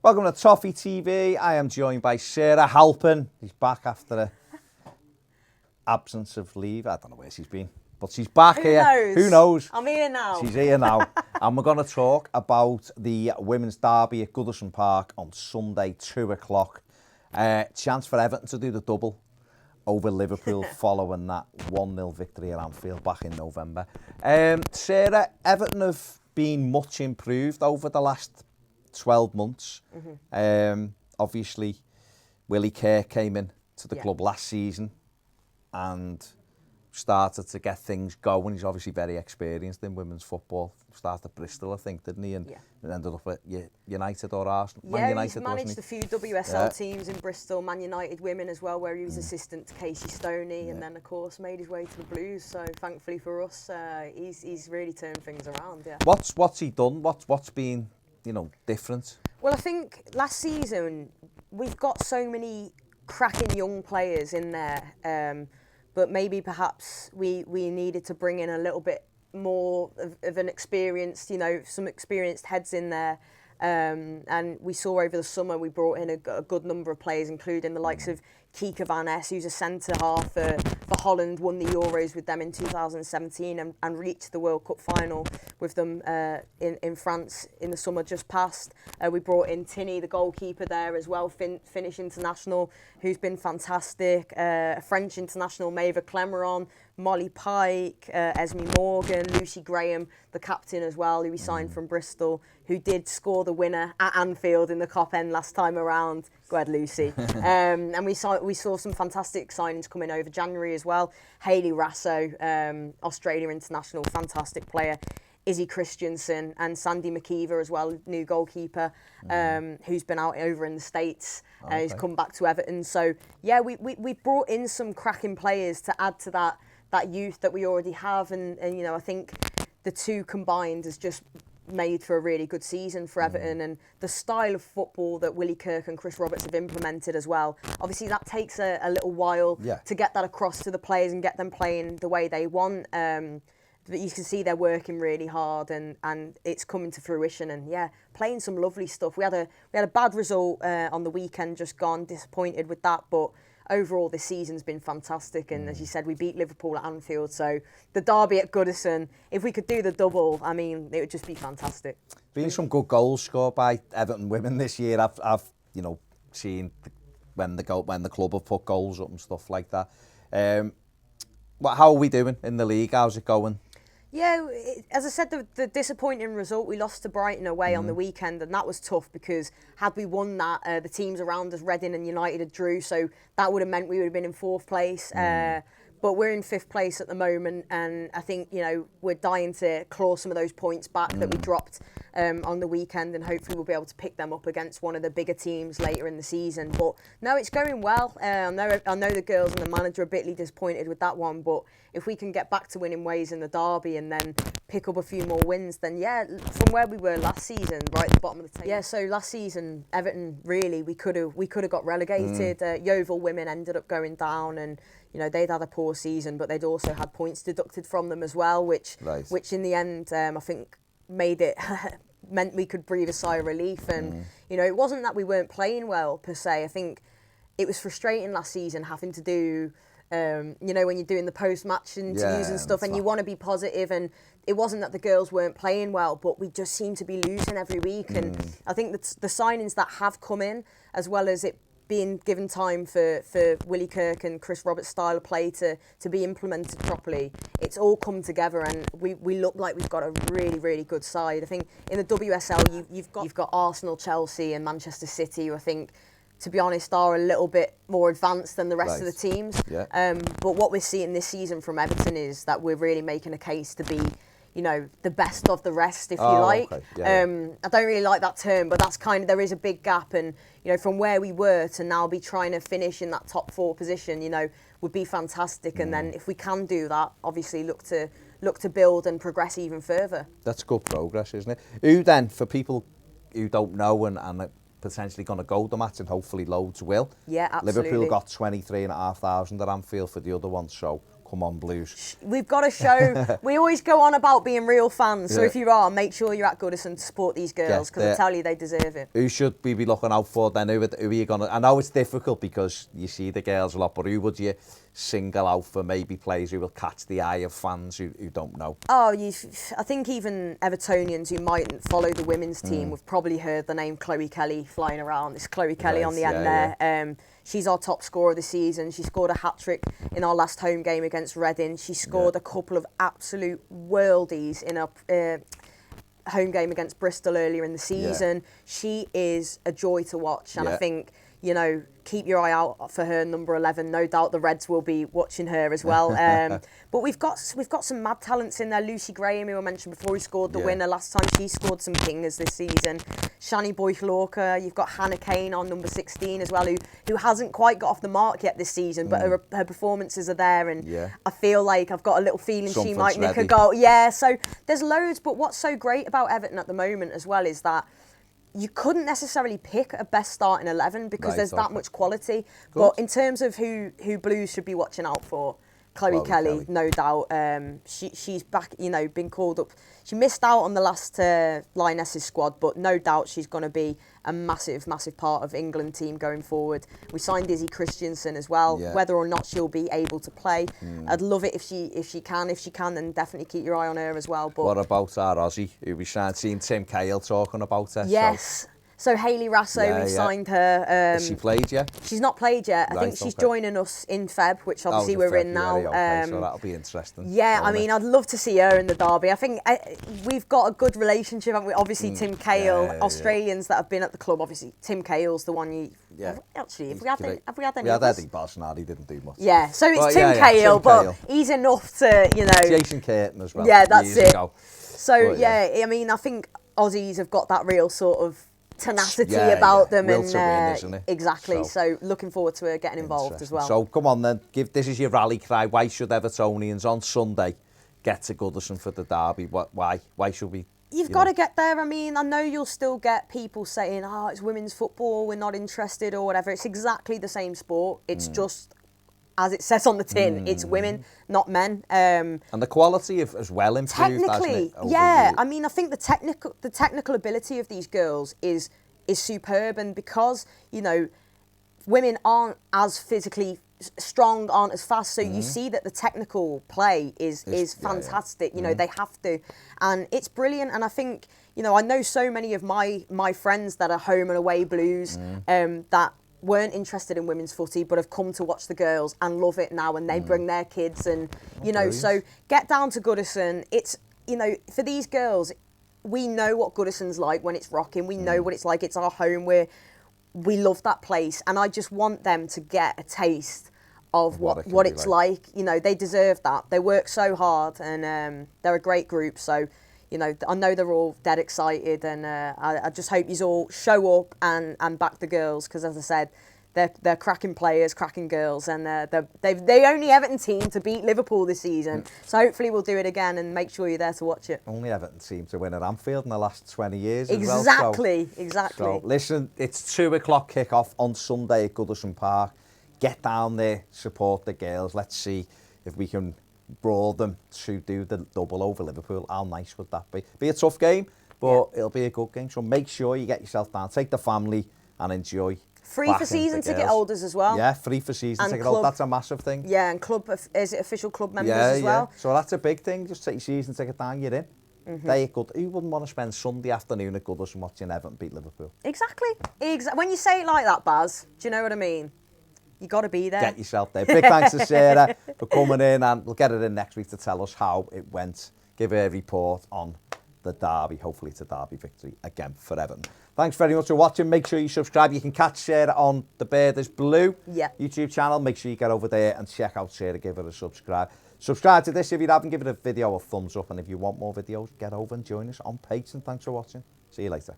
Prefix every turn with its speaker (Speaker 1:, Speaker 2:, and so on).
Speaker 1: Welcome to Toffee TV. I am joined by Sarah Halpin. She's back after an absence of leave. I don't know where she's been, but she's back here.
Speaker 2: Knows?
Speaker 1: Who knows?
Speaker 2: I'm here now.
Speaker 1: She's here now. And we're going to talk about the women's derby at Goodison Park on Sunday, 2 o'clock. Chance for Everton to do the double over Liverpool following that 1-0 victory at Anfield back in November. Sarah, Everton have been much improved over the last 12 months. Obviously, Willie Kerr came in to the club last season and started to get things going. He's obviously very experienced in women's football. Started at Bristol, I think, didn't he? And ended up at United or Arsenal. Man United,
Speaker 2: he's managed a few WSL teams in Bristol, Man United women as well, where he was assistant to Casey Stoney, and then, of course, made his way to the Blues. So, thankfully for us, he's really turned things around,
Speaker 1: What's he done? What's been, different?
Speaker 2: Well, I think last season, we've got so many cracking young players in there, but maybe perhaps we needed to bring in a little bit more of an experienced, some experienced heads in there. And we saw over the summer we brought in a good number of players, including the likes of Kika Van Es, who's a centre half for Holland, won the Euros with them in 2017 and reached the World Cup final with them in France in the summer just past. We brought in Tinny, the goalkeeper there as well, Finnish international, who's been fantastic. A French international, Maeva Clemeron, Molly Pike, Esme Morgan, Lucy Graham, the captain as well, who we signed from Bristol, who did score the winner at Anfield in the Cop End last time around. Go ahead, Lucy. And we saw some fantastic signings coming over January as well. Hayley Rasso, Australia international, fantastic player. Izzy Christensen and Sandy McKeever as well, new goalkeeper, who's been out over in the States. He's come back to Everton. So, yeah, we brought in some cracking players to add to that youth that we already have. And I think the two combined has just made for a really good season for Everton, and the style of football that Willie Kirk and Chris Roberts have implemented as well. Obviously, that takes a little while to get that across to the players and get them playing the way they want. But you can see they're working really hard, and it's coming to fruition. And playing some lovely stuff. We had a bad result on the weekend, just gone. Disappointed with that, but overall, this season's been fantastic, and as you said, we beat Liverpool at Anfield. So the derby at Goodison, if we could do the double, I mean, it would just be fantastic.
Speaker 1: Been some good goals scored by Everton women this year. I've seen when the club have put goals up and stuff like that. How are we doing in the league? How's it going?
Speaker 2: Yeah, as I said, the disappointing result, we lost to Brighton away on the weekend, and that was tough because had we won that, the teams around us, Reading and United, had drew, so that would have meant we would have been in fourth place. But we're in fifth place at the moment, and I think, we're dying to claw some of those points back that we dropped on the weekend, and hopefully we'll be able to pick them up against one of the bigger teams later in the season. But no, it's going well. I know the girls and the manager are bitterly disappointed with that one, but if we can get back to winning ways in the derby and then pick up a few more wins, then from where we were last season, right at the bottom of the table. Yeah, so last season, Everton, really, we could have got relegated. Yeovil women ended up going down, and they'd had a poor season, but they'd also had points deducted from them as well, which in the end, I think made it meant we could breathe a sigh of relief. And it wasn't that we weren't playing well per se. I think it was frustrating last season having to do, when you're doing the post-match interviews and stuff, and you want to be positive, and it wasn't that the girls weren't playing well, but we just seem to be losing every week. And I think that the signings that have come in, as well as it being given time for Willie Kirk and Chris Roberts' style of play to be implemented properly, it's all come together, and we look like we've got a really, really good side. I think in the WSL, you've got Arsenal, Chelsea and Manchester City, who I think, to be honest, are a little bit more advanced than the rest of the teams. But what we're seeing this season from Everton is that we're really making a case to be, the best of the rest, if you like.
Speaker 1: Okay.
Speaker 2: I don't really like that term, but that's there is a big gap, and from where we were to now be trying to finish in that top 4 position, would be fantastic. And then if we can do that, obviously look to build and progress even further.
Speaker 1: That's good progress, isn't it? Who then, for people who don't know and potentially going to go the match, and hopefully loads will.
Speaker 2: Yeah, absolutely.
Speaker 1: Liverpool got 23,500 at Anfield for the other one, so Come on, Blues.
Speaker 2: We've got to show. We always go on about being real fans. So
Speaker 1: Yeah.
Speaker 2: if you are, make sure you're at Goodison to support these girls, because I tell you, they deserve it.
Speaker 1: Who should we be looking out for then? Who are you going to... I know it's difficult because you see the girls a lot, but who would you single out for maybe players who will catch the eye of fans who don't know?
Speaker 2: Oh, I think even Evertonians who mightn't follow the women's team have probably heard the name Chloe Kelly flying around. It's Chloe Kelly on the end there. She's our top scorer of the season. She scored a hat-trick in our last home game against Reading. She scored a couple of absolute worldies in a home game against Bristol earlier in the season. She is a joy to watch, and I think, you know, keep your eye out for her, number 11. No doubt the Reds will be watching her as well. But we've got some mad talents in there. Lucy Graham, who I mentioned before, who scored the winner last time. She scored some kingers this season. Shani Boychlorka. You've got Hannah Kane on number 16 as well, who hasn't quite got off the mark yet this season, but her performances are there, and I feel like I've got a little feeling she might nick a goal. Yeah, so there's loads, but what's so great about Everton at the moment as well is that you couldn't necessarily pick a best starting 11 because there's that much quality. Good. But in terms of who Blues should be watching out for, Chloe Kelly, no doubt. She's back, you know, been called up. She missed out on the last Lionesses squad, but no doubt she's going to be a massive, massive part of England team going forward. We signed Izzy Christiansen as well. Yeah. Whether or not she'll be able to play, I'd love it if she can. If she can, then definitely keep your eye on her as well. But
Speaker 1: what about our Aussie, who we seen Tim Cahill talking about her?
Speaker 2: Yes. So Hayley Rasso, we've signed her.
Speaker 1: Has she played yet?
Speaker 2: She's not played yet. I think she's joining us in Feb, which obviously we're in now.
Speaker 1: Okay, so that'll be interesting.
Speaker 2: Yeah, I mean, I'd love to see her in the derby. I think we've got a good relationship, haven't we? Obviously, Tim Cahill, Australians that have been at the club. Obviously, Tim Cahill's the one you... Yeah. Actually, have we had any
Speaker 1: We had Eddie Bolsonaro, he didn't do much.
Speaker 2: Yeah, so it's Tim Cahill, but he's enough to, you know...
Speaker 1: Jason Curtin as well.
Speaker 2: Yeah, that's it. So, I mean, I think Aussies have got that real sort of tenacity about them,
Speaker 1: and win, isn't it?
Speaker 2: Exactly. So looking forward to her getting involved as well.
Speaker 1: So come on then, this is your rally cry. Why should Evertonians on Sunday get to Goodison for the derby? Why should we?
Speaker 2: You've got to get there. I mean, I know you'll still get people saying, "Oh, it's women's football. We're not interested," or whatever. It's exactly the same sport. It's just, as it says on the tin, it's women, not men.
Speaker 1: And the quality as well improved,
Speaker 2: technically, I mean, I think the technical ability of these girls is superb, and because, you know, women aren't as physically strong, aren't as fast, so you see that the technical play is fantastic. You know, they have to, and it's brilliant. And I think, you know, I know so many of my friends that are home and away Blues that weren't interested in women's footy but have come to watch the girls and love it now, and they bring their kids, and you know, so get down to Goodison. It's, you know, for these girls, we know what Goodison's like when it's rocking. We know what it's like. It's our home. We love that place, and I just want them to get a taste of what it's like. You know, they deserve that. They work so hard, and they're a great group. So, you know, I know they're all dead excited, and I just hope you all show up and back the girls, because, as I said, they're cracking players, cracking girls, and they only Everton team to beat Liverpool this season. So hopefully we'll do it again, and make sure you're there to watch it.
Speaker 1: Only Everton team to win at Anfield in the last 20 years.
Speaker 2: Exactly.
Speaker 1: So listen, it's 2:00 kick-off on Sunday at Goodison Park. Get down there, support the girls. Let's see if we can brawl them to do the double over Liverpool. How nice would that be? Be a tough game, but it'll be a good game. So make sure you get yourself down, take the family and enjoy.
Speaker 2: Free for season ticket holders as well.
Speaker 1: Yeah, free for season ticket holders. That's a massive thing.
Speaker 2: Yeah, and is it official club members as well?
Speaker 1: So that's a big thing. Just take your season ticket down, you're in. They're good. Who wouldn't want to spend Sunday afternoon at Goodison watching Everton beat Liverpool?
Speaker 2: Exactly. When you say it like that, Baz, do you know what I mean? You got to be there.
Speaker 1: Get yourself there. Big thanks to Sarah for coming in, and we'll get her in next week to tell us how it went. Give her a report on the derby. Hopefully it's a derby victory again for Everton. Thanks very much for watching. Make sure you subscribe. You can catch Sarah on the Bird is Blue YouTube channel. Make sure you get over there and check out Sarah. Give her a subscribe. Subscribe to this if you haven't. Give it a video a thumbs up. And if you want more videos, get over and join us on Patreon. Thanks for watching. See you later.